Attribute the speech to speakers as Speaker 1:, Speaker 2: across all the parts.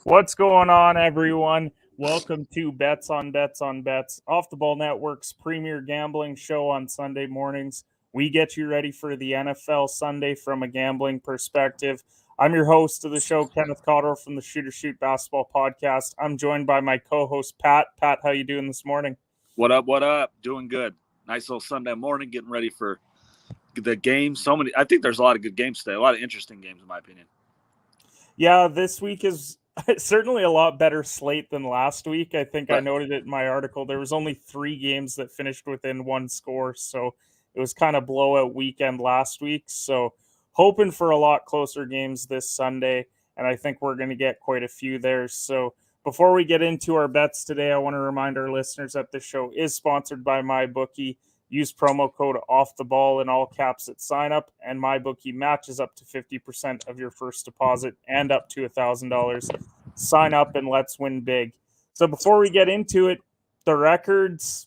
Speaker 1: What's going on, everyone? Welcome to Bets on Bets on Bets, Off the Ball Network's premier gambling show on Sunday mornings. We get you ready for the NFL Sunday from a gambling perspective. I'm your host of the show, Kenneth from the Shooter Shoot Basketball Podcast. I'm joined by my co-host, Pat. Pat, how you doing this morning?
Speaker 2: What up? What up? Doing good. Nice little Sunday morning, getting ready for the game. I think there's a lot of good games today, a lot of interesting games, in my opinion.
Speaker 1: Yeah, this week is certainly a lot better slate than last week. I think I noted it in my article. There was only 3 games that finished within one score, so it was kind of blowout weekend last week. So hoping for a lot closer games this Sunday, and I think we're going to get quite a few there. So before we get into our bets today, I want to remind our listeners that this show is sponsored by MyBookie. Use promo code OFFTHEBALL in all caps at sign up, and MyBookie matches up to 50% of your first deposit and up to $1,000. Sign up and let's win big. So before we get into it, the records,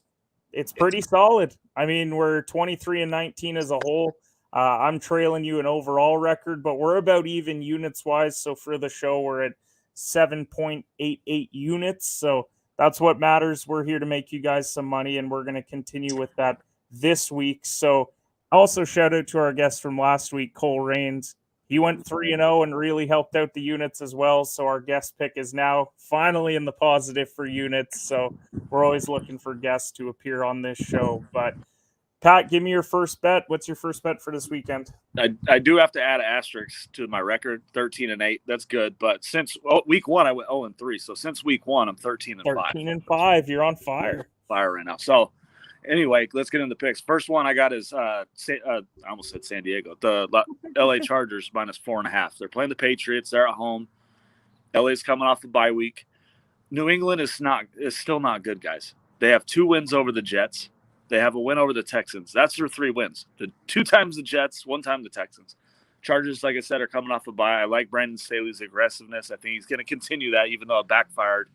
Speaker 1: it's pretty solid. I mean, we're 23-19 as a whole. I'm trailing you an overall record, but we're about even units wise. So for the show, we're at 7.88 units. So that's what matters. We're here to make you guys some money, and we're going to continue with that this week. So also shout out to our guest from last week, Cole Rains. He went 3-0 and really helped out the units as well. So our guest pick is now finally in the positive for units. So we're always looking for guests to appear on this show. But Pat, give me your first bet. What's your first bet for this weekend?
Speaker 2: I do have to add an asterisk to my record, 13-8. That's good. But since week one, I went 0-3. So since week one, I'm 13-5.
Speaker 1: 13-5. You're on fire.
Speaker 2: Fire right now. So anyway, let's get into the picks. First one I got is I almost said San Diego. The LA Chargers -4.5. They're playing the Patriots. They're at home. LA's coming off the bye week. New England is still not good, guys. They have 2 wins over the Jets. They have a win over the Texans. That's their 3 wins. 2 times the Jets, 1 time the Texans. Chargers, like I said, are coming off a bye. I like Brandon Staley's aggressiveness. I think he's going to continue that, even though it backfired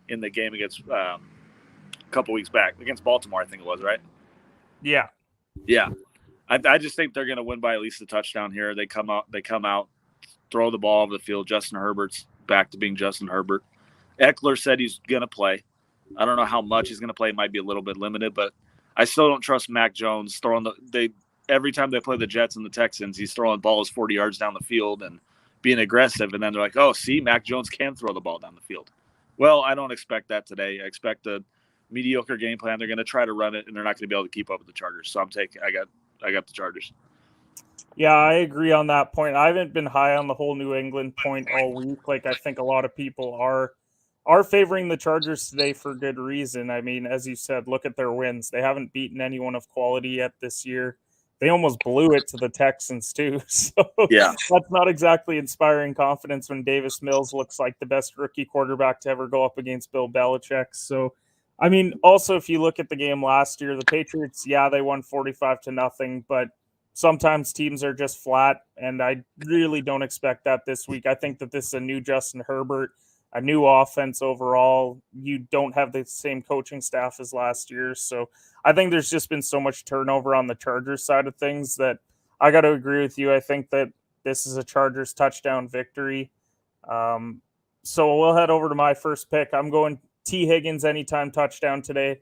Speaker 2: in the game against a couple weeks back against Baltimore, I think it was, right?
Speaker 1: Yeah.
Speaker 2: I just think they're going to win by at least a touchdown here. They come out, throw the ball over the field. Justin Herbert's back to being Justin Herbert. Eckler said he's going to play. I don't know how much he's going to play. It might be a little bit limited, but I still don't trust Mac Jones every time they play the Jets and the Texans, he's throwing balls 40 yards down the field and being aggressive. And then they're like, oh, see, Mac Jones can throw the ball down the field. Well, I don't expect that today. I expect a mediocre game plan. They're going to try to run it, and they're not going to be able to keep up with the Chargers. So I got the Chargers.
Speaker 1: Yeah, I agree on that point. I haven't been high on the whole New England point all week. Like I think a lot of people are favoring the Chargers today for good reason. I mean, as you said, look at their wins. They haven't beaten anyone of quality yet this year. They almost blew it to the Texans too. So yeah, that's not exactly inspiring confidence when Davis Mills looks like the best rookie quarterback to ever go up against Bill Belichick. So, I mean, also if you look at the game last year, the Patriots, yeah, they won 45-0, but sometimes teams are just flat, and I really don't expect that this week. I think that this is a new Justin Herbert, a new offense overall. You don't have the same coaching staff as last year. So I think there's just been so much turnover on the Chargers side of things that I got to agree with you. I think that this is a Chargers touchdown victory. So we'll head over to my first pick. I'm going T. Higgins anytime touchdown today.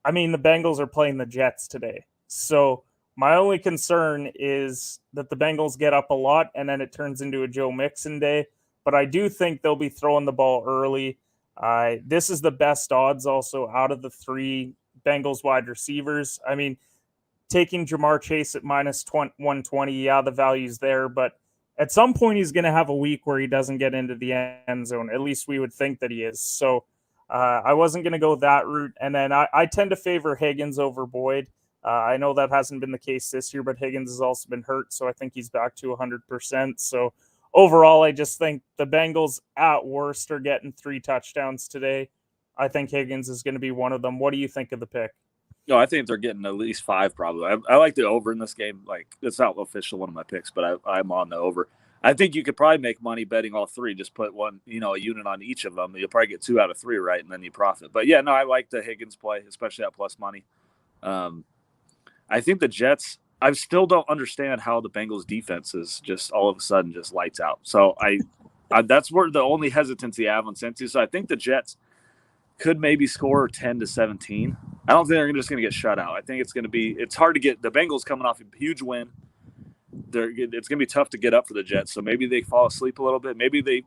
Speaker 1: I mean, the Bengals are playing the Jets today. So my only concern is that the Bengals get up a lot and then it turns into a Joe Mixon day. But I do think they'll be throwing the ball early. This is the best odds also out of the 3 Bengals wide receivers. I mean, taking Jamar Chase at -120, yeah, the value's there. But at some point, he's going to have a week where he doesn't get into the end zone. At least we would think that he is. So I wasn't going to go that route. And then I tend to favor Higgins over Boyd. I know that hasn't been the case this year, but Higgins has also been hurt. So I think he's back to 100%. So overall, I just think the Bengals at worst are getting 3 touchdowns today. I think Higgins is going to be one of them. What do you think of the pick?
Speaker 2: No, I think they're getting at least 5 probably. I like the over in this game. Like, it's not official one of my picks, but I'm on the over. I think you could probably make money betting all 3. Just put one, a unit on each of them. You'll probably get 2 out of 3 right, and then you profit. But yeah, no, I like the Higgins play, especially at plus money. I think the Jets, I still don't understand how the Bengals defense is just all of a sudden just lights out. So That's where the only hesitancy I have on Cincy. So I think the Jets could maybe score 10-17. I don't think they're just going to get shut out. I think it's hard to get the Bengals coming off a huge win. It's going to be tough to get up for the Jets. So maybe they fall asleep a little bit. Maybe they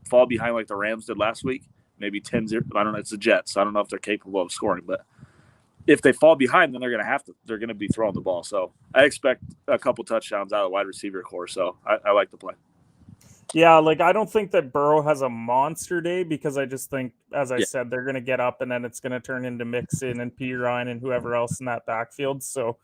Speaker 2: fall behind like the Rams did last week. Maybe 10-0. I don't know. It's the Jets. So I don't know if they're capable of scoring, but if they fall behind, then they're going to be throwing the ball. So I expect a couple touchdowns out of the wide receiver core. So I like the play.
Speaker 1: Yeah, like I don't think that Burrow has a monster day because I just think, as I said, they're going to get up and then it's going to turn into Mixon and P. Ryan and whoever else in that backfield. So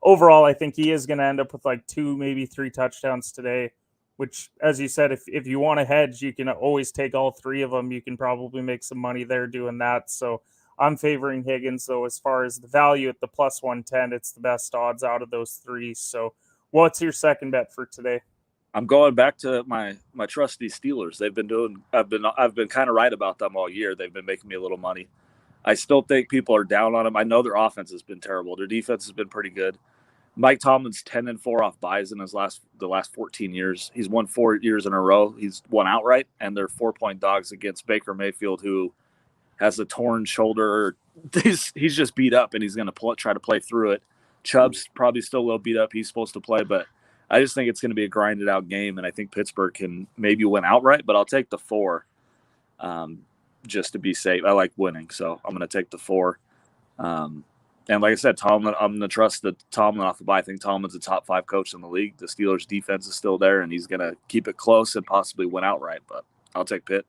Speaker 1: overall, I think he is going to end up with like 2, maybe 3 touchdowns today, which, as you said, if you want to hedge, you can always take all 3 of them. You can probably make some money there doing that. So I'm favoring Higgins, though, as far as the value at the plus 110, it's the best odds out of those 3. So what's your second bet for today?
Speaker 2: I'm going back to my trusty Steelers. I've been kind of right about them all year. They've been making me a little money. I still think people are down on them. I know their offense has been terrible. Their defense has been pretty good. Mike Tomlin's 10-4 off buys in the last 14 years. He's won 4 years in a row. He's won outright, and they're 4-point dogs against Baker Mayfield, who has a torn shoulder. He's just beat up, and he's going to try to play through it. Chubb's probably still a little beat up. He's supposed to play, but I just think it's going to be a grinded out game, and I think Pittsburgh can maybe win outright, but I'll take the 4 just to be safe. I like winning, so I'm going to take the 4. And like I said, Tomlin, I'm going to trust Tomlin off the bye. I think Tomlin's a top 5 coach in the league. The Steelers' defense is still there, and he's going to keep it close and possibly win outright, but I'll take Pitt.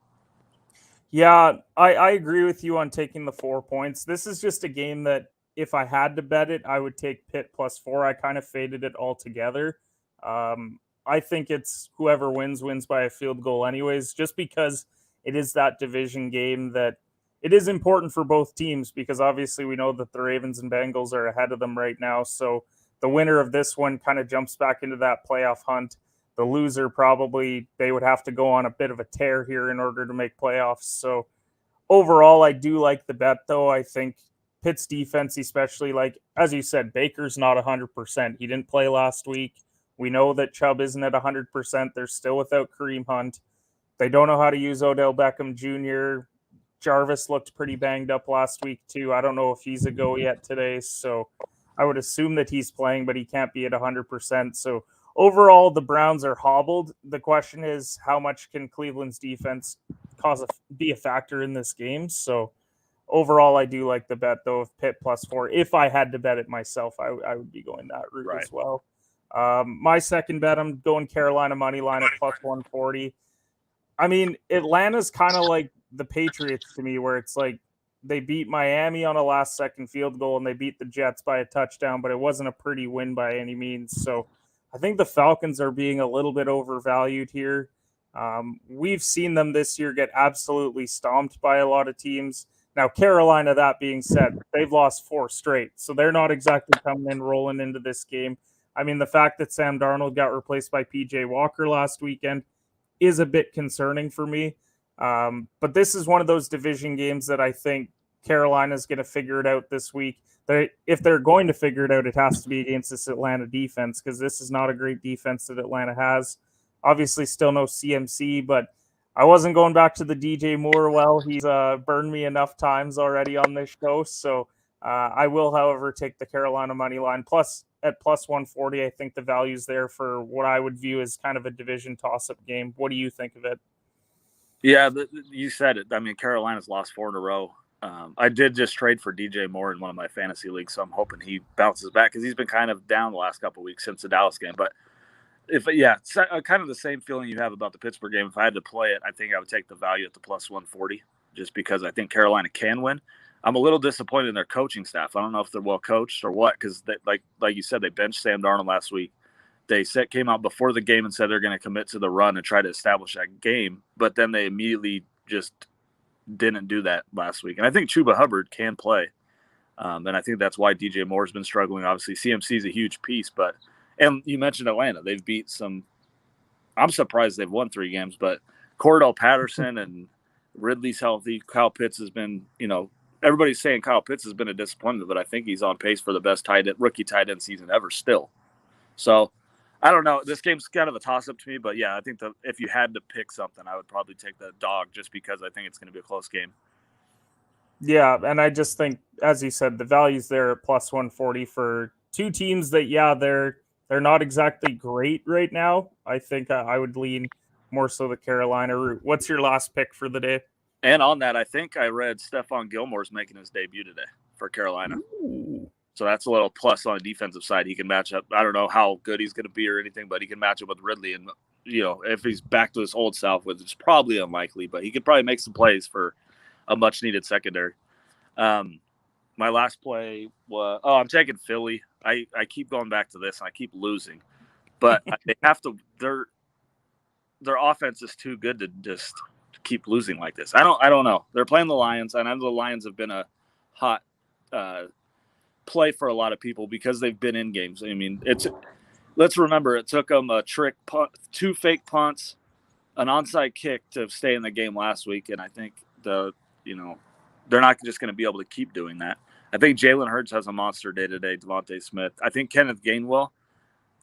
Speaker 1: Yeah, I agree with you on taking the 4 points. This is just a game that if I had to bet it, I would take Pitt plus 4. I kind of faded it altogether. I think it's whoever wins by a field goal anyways, just because it is that division game that it is important for both teams, because obviously we know that the Ravens and Bengals are ahead of them right now. So the winner of this one kind of jumps back into that playoff hunt. The loser probably, they would have to go on a bit of a tear here in order to make playoffs. So overall, I do like the bet, though. I think Pitt's defense, especially, like, as you said, Baker's not 100%. He didn't play last week. We know that Chubb isn't at 100%. They're still without Kareem Hunt. They don't know how to use Odell Beckham Jr. Jarvis looked pretty banged up last week, too. I don't know if he's a go yet today. So I would assume that he's playing, but he can't be at 100%. So overall, the Browns are hobbled. The question is, how much can Cleveland's defense be a factor in this game? So overall, I do like the bet, though, of Pitt plus 4. If I had to bet it myself, I would be going that route as well. My second bet, I'm going Carolina money line at plus 140. I mean, Atlanta's kind of like the Patriots to me, where it's like they beat Miami on a last-second field goal and they beat the Jets by a touchdown, but it wasn't a pretty win by any means. So I think the Falcons are being a little bit overvalued here. We've seen them this year get absolutely stomped by a lot of teams. Now, Carolina, that being said, they've lost 4 straight, so they're not exactly coming in rolling into this game. I mean, the fact that Sam Darnold got replaced by P.J. Walker last weekend is a bit concerning for me. But this is one of those division games that I think Carolina's going to figure it out this week. If they're going to figure it out, it has to be against this Atlanta defense, because this is not a great defense that Atlanta has. Obviously, still no CMC, but I wasn't going back to the DJ Moore well. He's burned me enough times already on this show. So I will, however, take the Carolina money line. Plus, at plus 140, I think the value's there for what I would view as kind of a division toss-up game. What do you think of it?
Speaker 2: Yeah, you said it. I mean, Carolina's lost 4 in a row. I did just trade for DJ Moore in one of my fantasy leagues, so I'm hoping he bounces back, because he's been kind of down the last couple of weeks since the Dallas game. But it's kind of the same feeling you have about the Pittsburgh game. If I had to play it, I think I would take the value at the plus 140, just because I think Carolina can win. I'm a little disappointed in their coaching staff. I don't know if they're well coached or what, because like you said, they benched Sam Darnold last week. They came out before the game and said they're going to commit to the run and try to establish that game, but then they immediately just didn't do that last week. And I think Chuba Hubbard can play, and I think that's why DJ Moore's been struggling. Obviously, CMC is a huge piece, and you mentioned Atlanta. They've beat some – I'm surprised they've won 3 games, but Cordell Patterson and Ridley's healthy. Kyle Pitts has been, everybody's saying Kyle Pitts has been a disappointment, but I think he's on pace for the best rookie tight end season ever still. So I don't know. This game's kind of a toss-up to me, but yeah, I think if you had to pick something, I would probably take the dog just because I think it's going to be a close game.
Speaker 1: Yeah, and I just think, as you said, the value's there at plus 140 for two teams that, yeah, they're not exactly great right now. I think I would lean more so the Carolina route. What's your last pick for the day?
Speaker 2: And on that, I think I read Stephon Gilmore's making his debut today for Carolina.
Speaker 1: Ooh.
Speaker 2: So that's a little plus on the defensive side. He can match up. I don't know how good he's going to be or anything, but he can match up with Ridley. And, if he's back to his old self, which is probably unlikely, but he could probably make some plays for a much-needed secondary. My last play was, I'm taking Philly. I keep going back to this, and I keep losing. But they have to – their offense is too good to just keep losing like this. I don't know. They're playing the Lions, and I know the Lions have been a hot play for a lot of people because they've been in games. I mean, let's remember it took them a trick punt, 2 fake punts, an onside kick to stay in the game last week, and I think they're not just going to be able to keep doing that. I think Jalen Hurts has a monster day today. Devontae Smith. I think Kenneth Gainwell.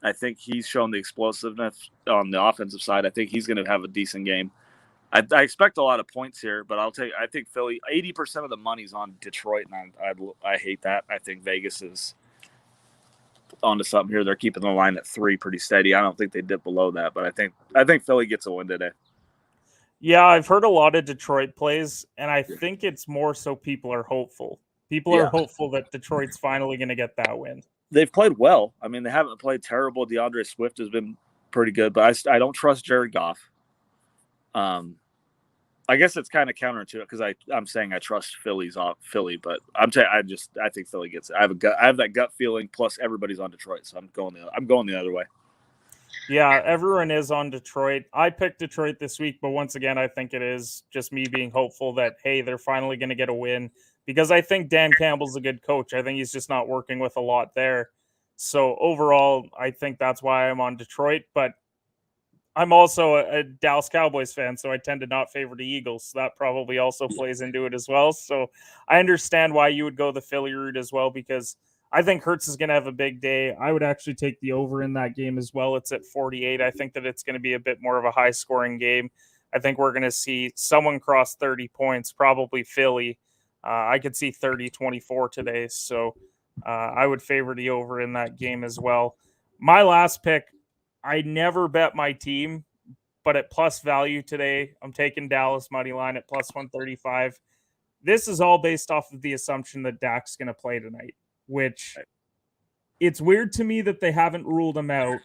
Speaker 2: I think he's shown the explosiveness on the offensive side. I think he's going to have a decent game. I expect a lot of points here, but I think Philly, 80% of the money's on Detroit, and I hate that. I think Vegas is onto something here. They're keeping the line at 3 pretty steady. I don't think they dip below that, but I think Philly gets a win today.
Speaker 1: Yeah, I've heard a lot of Detroit plays, and I think it's more so people are hopeful. People are hopeful that Detroit's finally going to get that win.
Speaker 2: They've played well. I mean, they haven't played terrible. DeAndre Swift has been pretty good, but I don't trust Jared Goff. I guess it's kind of counterintuitive because I'm saying I trust Philly, but I think Philly gets it. I have that gut feeling. Plus, everybody's on Detroit, so I'm going the other way.
Speaker 1: Yeah, everyone is on Detroit. I picked Detroit this week, but once again, I think it is just me being hopeful that, hey, they're finally going to get a win because I think Dan Campbell's a good coach. I think he's just not working with a lot there. So overall, I think that's why I'm on Detroit, but I'm also a Dallas Cowboys fan, so I tend to not favor the Eagles. So that probably also plays into it as well. So I understand why you would go the Philly route as well, because I think Hurts is going to have a big day. I would actually take the over in that game as well. It's at 48. I think that it's going to be a bit more of a high-scoring game. I think we're going to see someone cross 30 points, probably Philly. I could see 30-24 today, so I would favor the over in that game as well. My last pick, I never bet my team, but at plus value today, I'm taking Dallas money line at plus 135. This is all based off of the assumption that Dak's going to play tonight, which it's weird to me that they haven't ruled him out,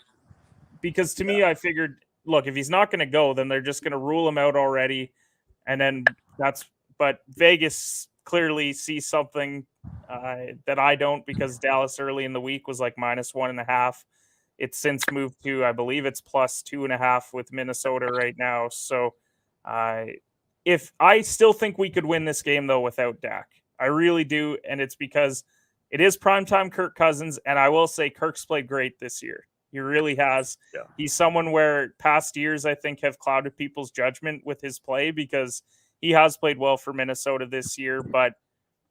Speaker 1: because to me, I figured, look, if he's not going to go, then they're just going to rule him out already. And then but Vegas clearly sees something that I don't, because Dallas early in the week was like minus 1.5. It's since moved to, I believe it's plus 2.5 with Minnesota right now. So if I still think we could win this game, though, without Dak, I really do. And it's because it is primetime Kirk Cousins. And I will say Kirk's played great this year. He really has. Yeah. He's someone where past years, I think, have clouded people's judgment with his play, because he has played well for Minnesota this year. But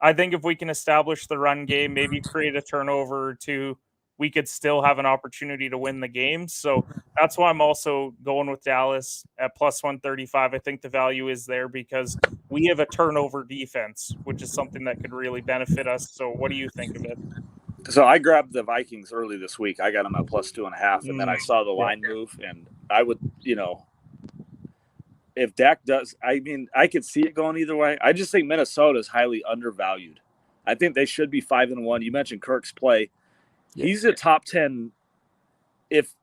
Speaker 1: I think if we can establish the run game, maybe create a turnover or two, we could still have an opportunity to win the game. So that's why I'm also going with Dallas at plus 135. I think the value is there because we have a turnover defense, which is something that could really benefit us. So what do you think of it?
Speaker 2: So I grabbed the Vikings early this week. I got them at plus 2.5, and then I saw the line move, and I would, if Dak does, I mean, I could see it going either way. I just think Minnesota is highly undervalued. I think they should be 5-1. You mentioned Kirk's play. He's a top 10. If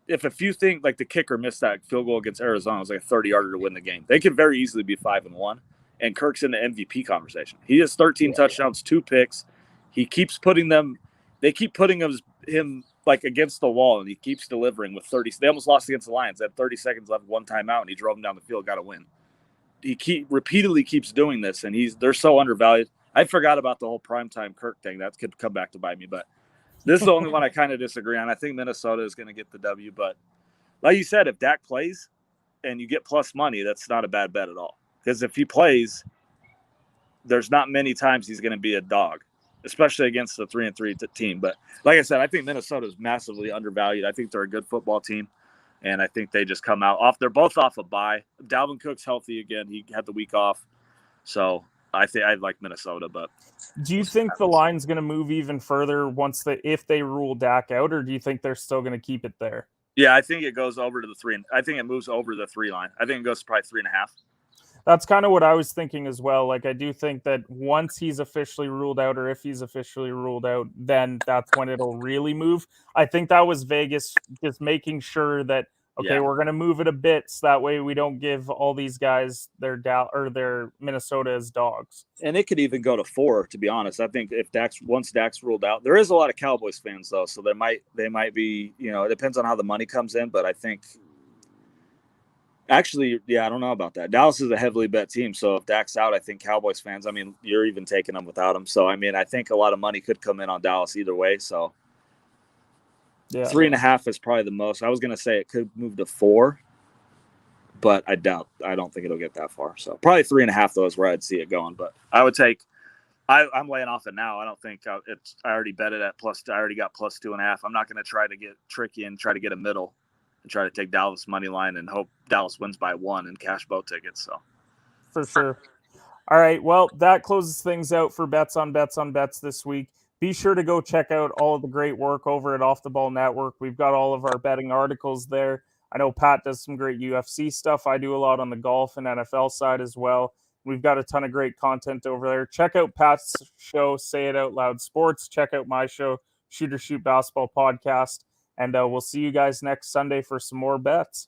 Speaker 2: a few things, like the kicker missed that field goal against Arizona, it was like a 30-yarder to win the game. They could very easily be 5-1, and Kirk's in the MVP conversation. He has 13 touchdowns, 2 picks. He keeps putting them. They keep putting him like against the wall, and he keeps delivering with 30. They almost lost against the Lions. They had 30 seconds left, 1 timeout, and he drove them down the field, got a win. He repeatedly keeps doing this, and they're so undervalued. I forgot about the whole primetime Kirk thing. That could come back to bite me, but this is the only one I kind of disagree on. I think Minnesota is going to get the W, but like you said, if Dak plays and you get plus money, that's not a bad bet at all. Because if he plays, there's not many times he's going to be a dog. especially against the 3-3 team. But like I said, I think Minnesota is massively undervalued. I think they're a good football team, and I think they just come out off. They're both off a bye. Dalvin Cook's healthy again. He had the week off, so I think I'd like Minnesota. But
Speaker 1: do you think the line's going to move even further if they rule Dak out, or do you think they're still going to keep it there?
Speaker 2: Yeah, I think it goes over to the 3. I think it moves over the 3 line. I think it goes to probably 3.5.
Speaker 1: That's kind of what I was thinking as well. Like, I do think that once he's officially ruled out, or if he's officially ruled out, then that's when it'll really move. I think that was Vegas just making sure that, okay, we're going to move it a bit so that way we don't give all these guys their Minnesota as dogs.
Speaker 2: And it could even go to 4, to be honest. I think if once Dak's ruled out, there is a lot of Cowboys fans though, so they might be, it depends on how the money comes in, but I think actually, I don't know about that. Dallas is a heavily bet team, so if Dak's out, I think Cowboys fans, you're even taking them without him. So I think a lot of money could come in on Dallas either way. So 3.5 is probably the most. I was going to say it could move to 4, but I don't think it'll get that far. So probably 3.5 though is where I'd see it going. But I would take. I'm laying off it now. I don't think I already bet it at plus. I already got plus 2.5. I'm not going to try to get tricky and try to get a middle and try to take Dallas money line and hope Dallas wins by 1 and cash boat tickets. So
Speaker 1: for sure. All right. Well, that closes things out for bets on bets this week. Be sure to go check out all of the great work over at Off the Ball Network. We've got all of our betting articles there. I know Pat does some great UFC stuff. I do a lot on the golf and NFL side as well. We've got a ton of great content over there. Check out Pat's show, Say It Out Loud Sports. Check out my show, Shoot or Shoot Basketball Podcast. And we'll see you guys next Sunday for some more bets.